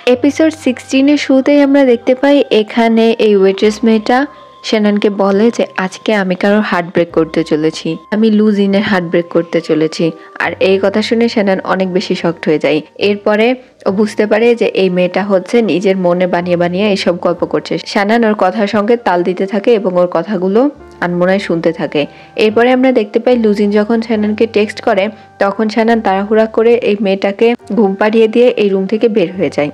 Episode 16 এর শুরুতেই আমরা দেখতে পাই এখানে এই ওয়েট্রেস মেয়েটা শ্যাননকে বলে যে আজকে আমি কারোর হার্ট ব্রেক করতে চলেছি, আমি লুজিনের হার্ট ব্রেক করতে চলেছি। আর এই কথা শুনে শ্যানন অনেক বেশি শকড হয়ে যায়। এরপরে ও বুঝতে পারে যে এই মেয়েটা হচ্ছে নিজের মনে বানিয়ে বানিয়ে এইসব গল্প করছে। শ্যানন ওর কথার সঙ্গে তাল দিতে থাকে এবং ওর কথাগুলো আনমনায় শুনতে থাকে। এরপরে আমরা দেখতে পাই লুজিন যখন শ্যাননকে টেক্সট করে তখন শ্যানন তাড়াহুড়া করে এই মেয়েটাকে ঘুম পাড়িয়ে দিয়ে এই রুম থেকে বের হয়ে যায়।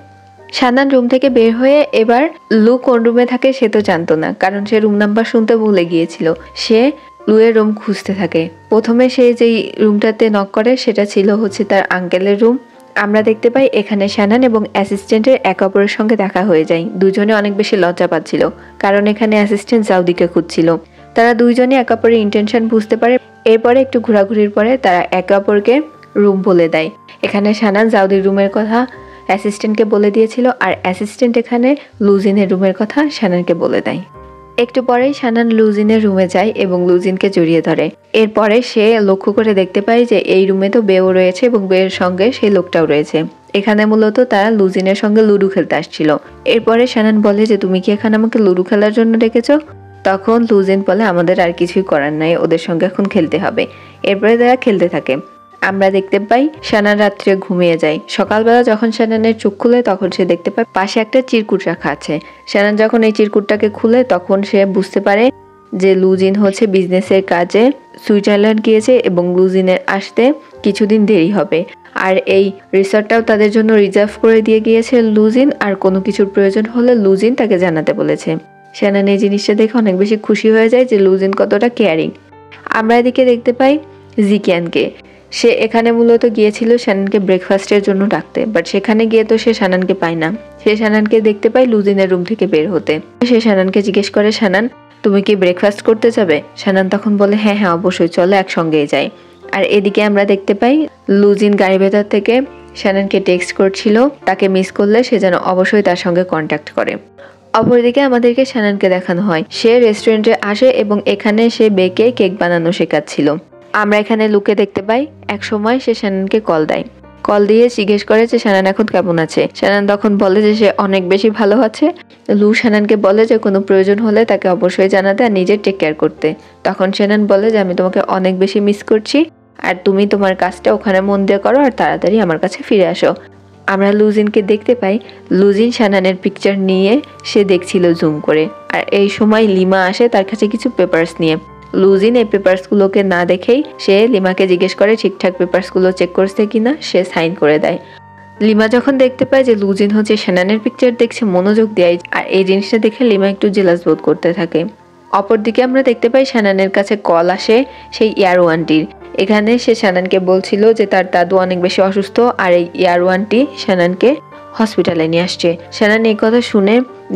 শ্যানন রুম থেকে বের হয়ে এবার লু কোন রুমে থাকে সে তো জানতো না, কারণ সে রুম নাম্বার শুনতে ভুলে গিয়েছিল। সে লুয়ের রুম খুঁজতে থাকে। প্রথমে সে যেই রুমটাতে নক করে সেটা ছিল হচ্ছে তার আঙ্কেলের রুম। আমরা দেখতে পাই এখানে শ্যানন এবং অ্যাসিস্ট্যান্টের একে অপরের সঙ্গে দেখা হয়ে যায়। দুজনে অনেক বেশি লজ্জা পাচ্ছিল, কারণ এখানে অ্যাসিস্ট্যান্ট জাউদিকে খুঁজছিল। তারা দুইজনে একে অপরের ইন্টেনশন বুঝতে পারে। এরপরে একটু ঘোরাঘুরির পরে তারা একে অপরকে রুম বলে দেয়। এখানে শ্যানন জাউদির রুমের কথা অ্যাসিস্ট্যান্টকে বলে দিয়েছিল, আর অ্যাসিস্ট্যান্ট এখানে লুজিনের রুমের কথা শ্যাননকে বলে দেয়। একটু পরেই শ্যানন লুজিনের রুমে যায় এবং লুজিনকে জড়িয়ে ধরে। এরপরে সে লক্ষ্য করে দেখতে পায় যে এই রুমে তো বেও রয়েছে এবং বেয়ের সঙ্গে সেই লোকটাও রয়েছে। এখানে মূলত তারা লুজিনের সঙ্গে লুডো খেলতে আসছিল। এরপরে শ্যানন বলে যে তুমি কি এখানে আমাকে লুডো খেলার জন্য ডেকেছো? তখন লুজিন বলে আমাদের আর কিছুই করার নাই, ওদের সঙ্গে এখন খেলতে হবে। এরপরে তারা খেলতে থাকে। আমরা দেখতে পাই শ্যানন রাত্রে ঘুমিয়ে যায়। সকালবেলা যখন শ্যাননের চোখ খুলে তখন সে দেখতে পায় পাশে একটা চিরকুট রাখা আছে। শ্যানন যখন এই চিরকুটটাকে খুলে তখন সে বুঝতে পারে যে লুজিন হচ্ছে বিজনেসের কাজে সুইজারল্যান্ড গিয়েছে এবং লুজিনের আসতে কিছুদিন দেরি হবে। আর এই রিসর্টটাও তাদের জন্য রিজার্ভ করে দিয়ে গিয়েছে লুজিন, আর কোনো কিছুর প্রয়োজন হলে লুজিন তাকে জানাতে বলেছে। শ্যানন এই জিনিসটা দেখে অনেক বেশি খুশি হয়ে যায় যে লুজিন কতটা কেয়ারিং। আমরা এদিকে দেখতে পাই জিকিয়ানকে। সে এখানে মূলত গিয়েছিল শ্যাননকে ব্রেকফাস্টের জন্য ডাকতে, বাট সেখানে গিয়ে তো সে শ্যাননকে পায় না। সে শ্যাননকে দেখতে পায় লুজিনের রুম থেকে বের হতে। সে শ্যাননকে জিজ্ঞেস করে শ্যানন তুমি কি ব্রেকফাস্ট করতে যাবে? শ্যানন তখন বলে হ্যাঁ হ্যাঁ অবশ্যই, চলো একসঙ্গেই যাই। আর এদিকে আমরা দেখতে পাই লুজিন গাড়ির ভেতর থেকে শ্যাননকে টেক্সট করছিল তাকে মিস করলে সে যেন অবশ্যই তার সঙ্গে কন্ট্যাক্ট করে। অপরদিকে আমাদেরকে শ্যাননকে দেখানো হয় সে রেস্টুরেন্টে আসে এবং এখানে সে বেকে কেক বানানো শেখাচ্ছিল। আমরা এখানে লুকে দেখতে পাই এক সময় সে শ্যাননকে কল দেয়। কল দিয়ে জিজ্ঞেস করে যে শ্যানন এখন কেমন আছে। শ্যানন তখন বলে যে সে অনেক বেশি ভালো আছে। লু শ্যাননকে বলে যে কোনো প্রয়োজন হলে তাকে অবশ্যই জানাতে আর নিজের টেক কেয়ার করতে। তখন শ্যানন বলে যে আমি তোমাকে অনেক বেশি মিস করছি, আর তুমি তোমার কাজটা ওখানে মন দিয়ে করো আর তাড়াতাড়ি আমার কাছে ফিরে আসো। আমরা লুজিনকে দেখতে পাই লুজিন শ্যাননের পিকচার নিয়ে সে দেখছিল জুম করে। আর এই সময় লিমা আসে তার কাছে কিছু পেপারস নিয়ে। লুজিন এই পেপারসগুলোকে না দেখেই সে লিমাকে জিজ্ঞেস করে ঠিকঠাক পেপারসগুলো চেক করছে কিনা। সে সাইন করে দেয়। লিমা যখন দেখতে পায় যে লুজিন হচ্ছে শ্যাননের পিকচার দেখছে মনোযোগ দেয়, আর এই জিনিসটা দেখে লিমা একটু জেলাস বোধ করতে থাকে। অপরদিকে আমরা দেখতে পাই শ্যাননের কাছে কল আসে সেই ইয়ারু আন্টির। এখানে সে শ্যাননকে বলছিল যে তার দাদু অনেক বেশি অসুস্থ, আর এই ইয়ারু আন্টি শ্যাননকে হসপিটালে নিয়ে আসছে। শ্যানন এই কথা শুনে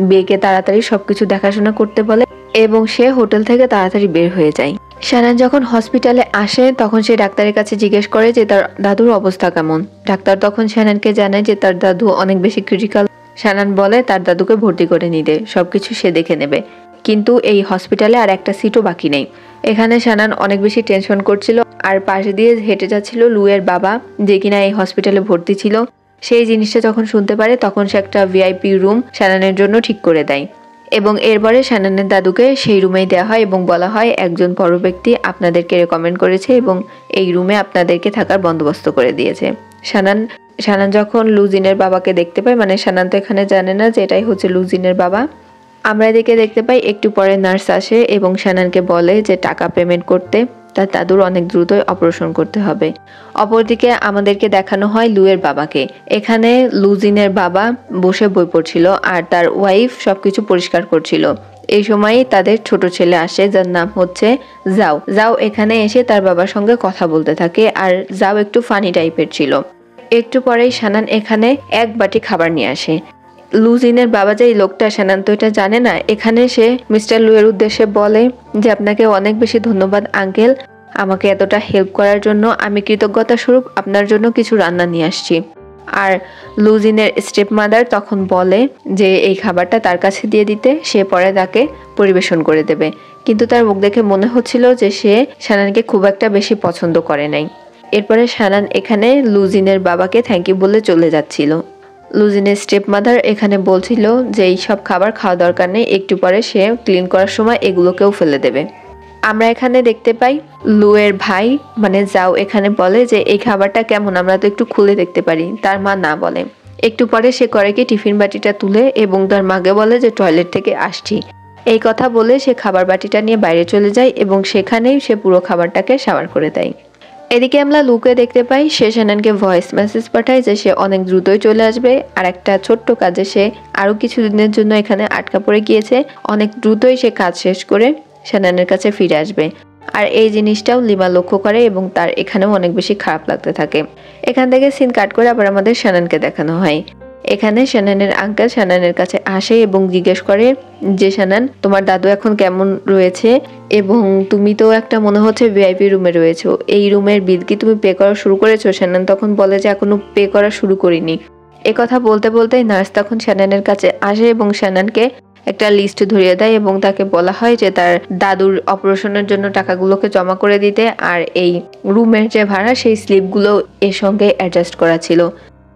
বেকে তাড়াতাড়ি সবকিছু দেখাশোনা করতে বলে এবং সে হোটেল থেকে তাড়াতাড়ি বের হয়ে যায়। শ্যানন যখন হসপিটালে আসে তখন সে ডাক্তারের কাছে জিজ্ঞেস করে যে তার দাদুর অবস্থা কেমন। ডাক্তার তখন শ্যাননকে জানায় যে তার দাদু অনেক বেশি ক্রিটিক্যাল। শ্যানন বলে তার দাদুকে ভর্তি করে নিতে, সবকিছু সে দেখে নেবে, কিন্তু এই হসপিটালে আর একটা সিটও বাকি নেই। এখানে শ্যানন অনেক বেশি টেনশন করছিল, আর পাশে দিয়ে হেঁটে যাচ্ছিল লুয়ের বাবা যে কিনা এই হসপিটালে ভর্তি ছিল। সেই জিনিসটা যখন শুনতে পারে তখন সে একটা ভিআইপি রুম শ্যাননের জন্য ঠিক করে দেয় এবং এরপরে শ্যাননের দাদুকে সেই রুমেই দেওয়া হয় এবং বলা হয় একজন বড় ব্যক্তি আপনাদেরকে রেকমেন্ড করেছে এবং এই রুমে আপনাদেরকে থাকার বন্দোবস্ত করে দিয়েছে। শ্যানন যখন লুজিনের বাবাকে দেখতে পায়, মানে শ্যানন তো এখানে জানে না যে এটাই হচ্ছে লুজিনের বাবা। আমরা এদিকে দেখতে পাই একটু পরে নার্স আসে এবং শ্যাননকে বলে যে টাকা পেমেন্ট করতে, তার দাদুর অনেক দ্রুতই অপারেশন করতে হবে। অপরদিকে আমাদেরকে দেখানো হয় লুয়ের বাবাকে। এখানে লুজিনের বাবা বসে বই পড়ছিল আর তার ওয়াইফ সবকিছু পরিষ্কার করছিল। এই সময় তাদের ছোট ছেলে আসে যার নাম হচ্ছে জাও। জাও এখানে এসে তার বাবার সঙ্গে কথা বলতে থাকে, আর জাও একটু ফানি টাইপের ছিল। একটু পরেই শ্যানন এখানে এক বাটি খাবার নিয়ে আসে। লুজিনের বাবা যে এই লোকটা, শ্যানন তো এটা জানে না। এখানে সে মিস্টার লুয়ের উদ্দেশ্যে বলে যে আপনাকে অনেক বেশি ধন্যবাদ আঙ্কেল, আমাকে এতটা হেল্প করার জন্য। আমি কৃতজ্ঞতা স্বরূপ আপনার জন্য কিছু রান্না নিয়ে আসছি। আর লুজিনের স্টেপ মাদার তখন বলে যে এই খাবারটা তার কাছে দিয়ে দিতে, সে পরে তাকে পরিবেশন করে দেবে। কিন্তু তার মুখ দেখে মনে হচ্ছিল যে সে শ্যাননকে খুব একটা বেশি পছন্দ করে নাই। এরপরে শ্যানন এখানে লুজিনের বাবাকে থ্যাংক ইউ বলে চলে যাচ্ছিল। লুজিনের স্টেপ মাদার এখানে বলছিল যে এই সব খাবার খাওয়া দরকার নেই, একটু পরে সে ক্লিন করার সময় এগুলোকেও ফেলে দেবে। আমরা এখানে দেখতে পাই লুয়ের ভাই মানে যাও এখানে বলে যে এই খাবারটা কেমন, আমরা তো একটু খুলে দেখতে পারি। তার মা না বলে। একটু পরে সে করে কি টিফিন বাটিটা তুলে এবং তার মাকে বলে যে টয়লেট থেকে আসছি। এই কথা বলে সে খাবার বাটিটা নিয়ে বাইরে চলে যায় এবং সেখানেই সে পুরো খাবারটাকে শাওয়ার করে দেয়। এদিকে আমরা লুকে দেখতে পাই সে শ্যাননকে ভয়েস মেসেজ পাঠায় যে সে অনেক দ্রুতই চলে আসবে, আর একটা ছোট্ট কাজে সে আরো কিছু দিনের জন্য এখানে আটকা পড়ে গিয়েছে, অনেক দ্রুতই সে কাজ শেষ করে শ্যাননের কাছে ফিরে আসবে। আর এই জিনিসটাও লিমা লক্ষ্য করে এবং তার এখানেও অনেক বেশি খারাপ লাগতে থাকে। এখান থেকে সিন কাট করে আবার আমাদের শ্যাননকে দেখানো হয়। এখানে শ্যাননের আঙ্কেল শ্যাননের কাছে আসে এবং জিজ্ঞেস করে যে শ্যানন তোমার দাদু এখন কেমন রয়েছে এবং তুমি তো একটা মনে হচ্ছে ভিআইপি রুমে রয়েছো, এই রুমের বিল কি তুমি পে করা শুরু করেছো? শ্যানন তখন বলে যে এখনো পে করা শুরু করিনি। কথা বলতে বলতেই নার্স তখন শ্যাননের কাছে আসে এবং শ্যাননকে একটা লিস্ট ধরিয়ে দেয় এবং তাকে বলা হয় যে তার দাদুর অপারেশনের জন্য টাকাগুলোকে জমা করে দিতে, আর এই রুমের যে ভাড়া সেই স্লিপগুলো এর সঙ্গে অ্যাডজাস্ট করা ছিল।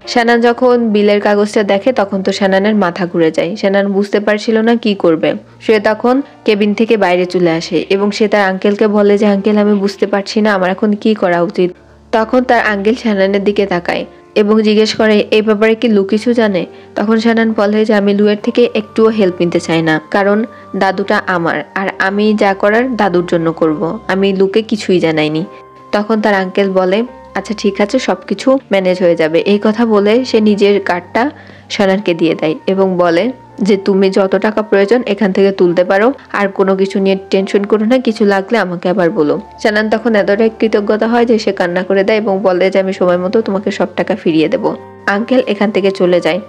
শ্যানন যখন বিলের কাগজটা দেখে তখন তো শ্যাননের মাথা ঘুরে যায়। শ্যানন বুঝতে পারছিল না কি করবে। সে তখন কেবিন থেকে বাইরে চলে আসে এবং সে তার আঙ্কেলকে বলে যে আঙ্কেল আমি বুঝতে পারছি না আমার এখন কি করা উচিত। তখন তার আঙ্কেল শ্যাননের দিকে তাকায় এবং জিজ্ঞেস করে এই ব্যাপারে কি লু কিছু জানে? তখন শ্যানন বলে যে আমি লুয়ের থেকে একটুও হেল্প নিতে চাই না, কারণ দাদুটা আমার আর আমি যা করার দাদুর জন্য করব, আমি লুকে কিছুই জানাইনি। তখন তার আঙ্কেল বলে আচ্ছা ঠিক আছে সবকিছু ম্যানেজ হয়ে যাবে। এই কথা বলে সে নিজের কার্ডটা শ্যাননকে দিয়ে দেয় এবং বলে যে তুমি যত টাকা প্রয়োজন এখান থেকে তুলতে পারো, আর কোনো কিছু নিয়ে টেনশন করো না, কিছু লাগলে আমাকে আবার বলো। শ্যানন তখন এতটাই কৃতজ্ঞতা হয় যে সে কান্না করে দেয় এবং বলে যে আমি সময় মতো তোমাকে সব টাকা ফিরিয়ে দেব। আঙ্কেল এখান থেকে চলে যায়।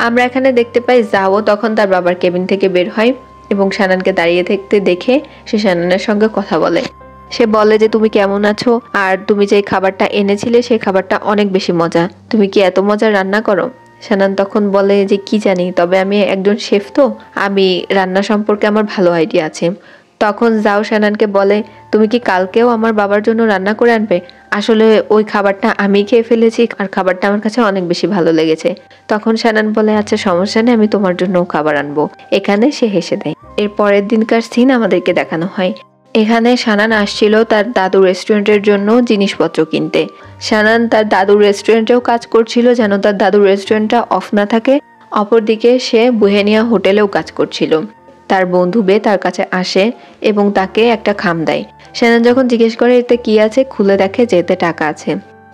আমরা এখানে দেখতে পাই যাও তখন তার বাবার কেবিন থেকে বের হয় এবং শ্যাননকে দাঁড়িয়ে থাকতে দেখে সে শ্যাননের সঙ্গে কথা বলে। সে বলে যে তুমি কেমন আছো, আর তুমি যে খাবারটা এনেছিলে সেই খাবারটা অনেক বেশি মজা, তুমি কি এত মজা রান্না করো? শ্যানন তখন বলে যে কি জানি, তবে আমি একজন শেফ তো আমি রান্না সম্পর্কে আমার ভালো আইডিয়া আছে। তখন যাও শ্যাননকে বলে তুমি কি কালকেও আমার বাবার জন্য রান্না করে আনবে? আসলে ওই খাবারটা আমি খেয়ে ফেলেছি আর খাবারটা আমার কাছে অনেক বেশি ভালো লেগেছে। তখন শ্যানন বলে আচ্ছা সমস্যা নেই, আমি তোমার জন্য খাবার আনবো। এখানে সে হেসে দেয়। এর পরের দিনকার সিন আমাদেরকে দেখানো হয়। এখানে শানান আসছিল তার দাদুর রেস্টুরেন্টের জন্য জিনিসপত্র কিনতে। শানান তার দাদুর রেস্টুরেন্টেও কাজ করছিল যেন তার দাদুর রেস্টুরেন্টটা অফ না থাকে। অপরদিকে সে বুহেনিয়া হোটেলেও কাজ করছিল। তার বন্ধু বে তার কাছে আসে এবং তাকে একটা খাম দেয়। শানান যখন জিজ্ঞেস করে এতে কি আছে, খুলে দেখে যে এতে টাকা আছে।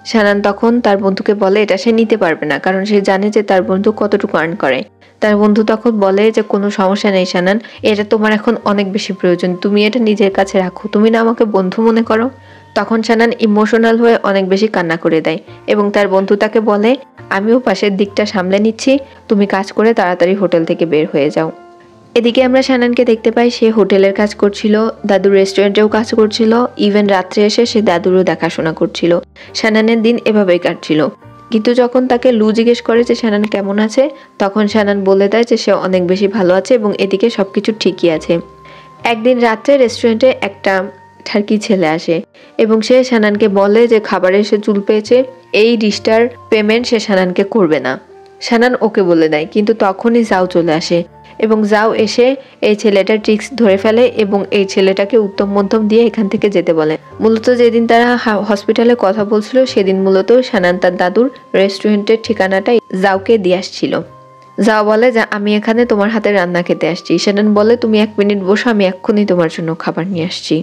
শানান তখন তার বন্ধুকে বলে এটা সে নিতে পারবে না, কারণ সে জানে যে তার বন্ধু কতটুকু আর্ন করে। তার বন্ধু তখন বলে যে কোনো সমস্যা নেই শানান, এটা তোমার এখন অনেক বেশি প্রয়োজন, তুমি এটা নিজের কাছে রাখো, তুমি না আমাকে বন্ধু মনে করো? তখন শানান ইমোশনাল হয়ে অনেক বেশি কান্না করে দেয় এবং তার বন্ধু তাকে বলে আমিও পাশের দিকটা সামলে নিচ্ছি, তুমি কাজ করে তাড়াতাড়ি হোটেল থেকে বের হয়ে যাও। এদিকে আমরা শানানকে দেখতে পাই সে হোটেলের কাজ করছিল, দাদুর রেস্টুরেন্টেও কাজ করছিল, ইভেন রাত্রে এসে সে দাদুরও দেখাশোনা করছিল। শানানের দিন এভাবেই কাটছিল। কিন্তু যখন তাকে লু জিজ্ঞেস করে যে শানান কেমন আছে, তখন শানান বলে দেয় যে সে অনেক বেশি ভালো আছে এবং এদিকে সবকিছু ঠিকই আছে। একদিন রাত্রে রেস্টুরেন্টে একটা ঠারকি ছেলে আসে এবং সে শানানকে বলে যে খাবারে এসে চুল পেয়েছে, এই ডিশটার পেমেন্ট সে শানানকে করবে না। শানান ওকে বলে দেয়, কিন্তু তখনই যাও চলে আসে এবং যাও এসে এই ছেলেটার ট্রিক্স ধরে ফেলে এবং এই ছেলেটাকে উত্তম মধ্যম দিয়ে এখান থেকে যেতে বলে। মূলত যেদিন তারা হসপিটালে কথা বলছিল সেদিন মূলত শানান তার দাদুর রেস্টুরেন্টের ঠিকানাটা যাওকে দিয়ে আসছিল। যাও বলে যে আমি এখানে তোমার হাতে রান্না খেতে আসছি। শানান বলে তুমি 1 মিনিট বসো, আমি এক্ষুনি তোমার জন্য খাবার নিয়ে আসছি।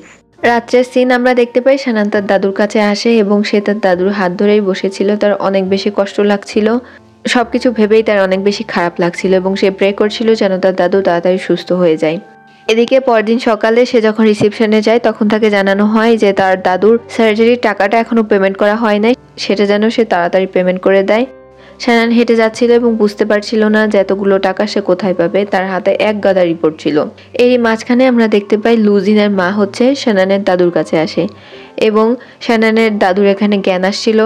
রাত্রের সিন আমরা দেখতে পাই শানান তার দাদুর কাছে আসে এবং সে তার দাদুর হাত ধরেই বসেছিল। তার অনেক বেশি কষ্ট লাগছিল, সবকিছু ভেবেই তার অনেক বেশি খারাপ লাগছিল এবং সে প্রে করছিল যেন তার দাদু তাড়াতাড়ি সুস্থ হয়ে যায়। এদিকে পরদিন সকালে সে যখন রিসেপশনে যায় তখন তাকে জানানো হয় যে তার দাদুর সার্জারির টাকাটা এখনো পেমেন্ট করা হয় নাই, সেটা যেন সে তাড়াতাড়ি পেমেন্ট করে দেয়। শানান হেঁটে যাচ্ছিল এবং বুঝতে পারছিল না যে এতগুলো টাকা সে কোথায় পাবে। তার হাতে এক গাদা রিপোর্ট ছিল। এরই মাঝখানে আমরা দেখতে পাই লুজিনের মা হচ্ছে শানানের দাদুর কাছে আসে এবং শানানের দাদুর এখানে জ্ঞান আসছিল।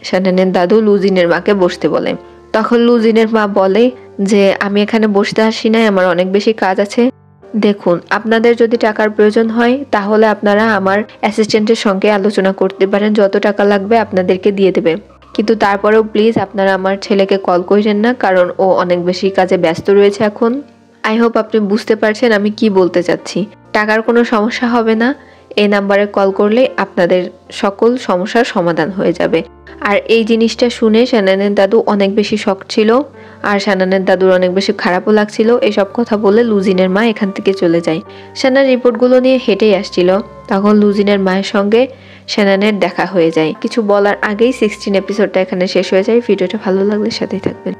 শানানের দাদু লুজিনের মাকে বসতে বলে। তখন লুজিনের মা বলে যে আমি এখানে বসতে আসি নাই, আমার অনেক বেশি কাজ আছে। দেখুন আপনাদের যদি টাকার প্রয়োজন হয় তাহলে আপনারা আমার অ্যাসিস্ট্যান্টের সঙ্গে আলোচনা করতে পারেন, যত টাকা লাগবে আপনাদেরকে দিয়ে দেবে। কিন্তু তারপরেও প্লিজ আপনারা আমার ছেলেকে কল করেন না, কারণ ও অনেক বেশি কাজে ব্যস্ত রয়েছে এখন। আই হোপ আপনি বুঝতে পারছেন আমি কি বলতে চাচ্ছি। টাকার কোনো সমস্যা হবে না, এই নাম্বারে কল করলে আপনাদের সকল সমস্যার সমাধান হয়ে যাবে। আর এই জিনিসটা শুনে শানানের দাদু অনেক বেশি শক ছিল, আর শানানের দাদুর অনেক বেশি খারাপও লাগছিল। এসব কথা বলে লুজিনের মা এখান থেকে চলে যায়। শানান রিপোর্টগুলো নিয়ে হেঁটেই আসছিল, তখন লুজিনের মায়ের সঙ্গে শানানের দেখা হয়ে যায়। কিছু বলার আগেই 16 এপিসোডটা এখানে শেষ হয়ে যায়। ভিডিওটা ভালো লাগলে সাথেই থাকবেন।